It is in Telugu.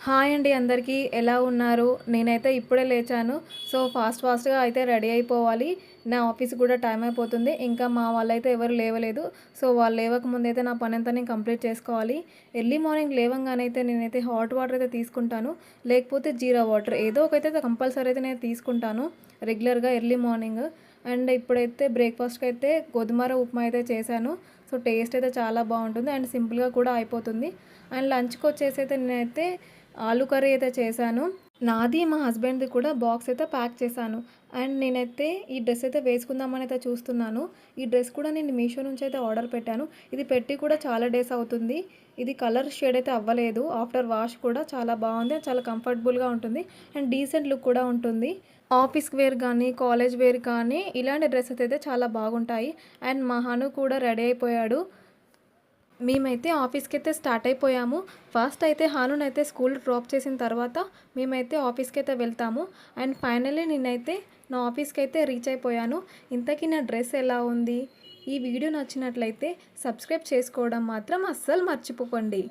హాయ్ అండి అందరికీ ఎలా ఉన్నారు? నేనైతే ఇప్పుడే లేచాను. సో ఫాస్ట్‌గా అయితే రెడీ అయిపోవాలి. నా ఆఫీస్ కూడా టైం అయిపోతుంది. ఇంకా మా వాళ్ళైతే ఎవరు లేవలేదు. సో వాళ్ళు లేవక ముందైతే నా పనంతా నేను కంప్లీట్ చేసుకోవాలి. ఎర్లీ మార్నింగ్ లేవంగానే అయితే నేనైతే హాట్ వాటర్ అయితే తీసుకుంటాను. లేకపోతే జీరా వాటర్ ఏదో ఒకటైతే కంపల్సరీ అయితే నేను తీసుకుంటాను రెగ్యులర్‌గా ఎర్లీ మార్నింగ్. అండ్ ఇప్పుడైతే బ్రేక్‌ఫాస్ట్‌కి అయితే గోధుమ రవ్వ ఉప్మా అయితే చేశాను. సో టేస్ట్ అయితే చాలా బాగుంటుంది అండ్ సింపుల్‌గా కూడా అయిపోతుంది. అండ్ లంచ్‌కి వచ్చేసి అయితే నేనైతే ఆలు కర్రీ అయితే చేశాను. నాది మా హస్బెండ్‌ది కూడా బాక్స్ అయితే ప్యాక్ చేశాను. అండ్ నేనైతే ఈ డ్రెస్ అయితే వేసుకుందామని అయితే చూస్తున్నాను. ఈ డ్రెస్ కూడా నేను మీషో నుంచి అయితే ఆర్డర్ పెట్టాను. ఇది పెట్టి కూడా చాలా డేస్ అవుతుంది. ఇది కలర్ షేడ్ అయితే అవ్వలేదు. ఆఫ్టర్ వాష్ కూడా చాలా బాగుంది. చాలా కంఫర్టబుల్‌గా ఉంటుంది. అండ్ డీసెంట్ లుక్ కూడా ఉంటుంది. ఆఫీస్‌కి వేర్ కానీ, కాలేజ్ వేర్ కానీ ఇలాంటి డ్రెసెస్ అయితే చాలా బాగుంటాయి. అండ్ మా హను కూడా రెడీ అయిపోయాడు. మేమైతే ఆఫీస్‌కి అయితే స్టార్ట్ అయిపోయాము. ఫస్ట్ అయితే హానునైతే స్కూల్ డ్రాప్ చేసిన తర్వాత మేమైతే ఆఫీస్‌కి అయితే వెళ్తాము. అండ్ ఫైనల్లీ నేనైతే నా ఆఫీస్‌కి అయితే రీచ్ అయిపోయాను. ఇంతకీ నా డ్రెస్ ఎలా ఉంది? ఈ వీడియో నచ్చినట్లయితే సబ్స్క్రైబ్ చేసుకోవడం మాత్రం అస్సలు మర్చిపోకండి.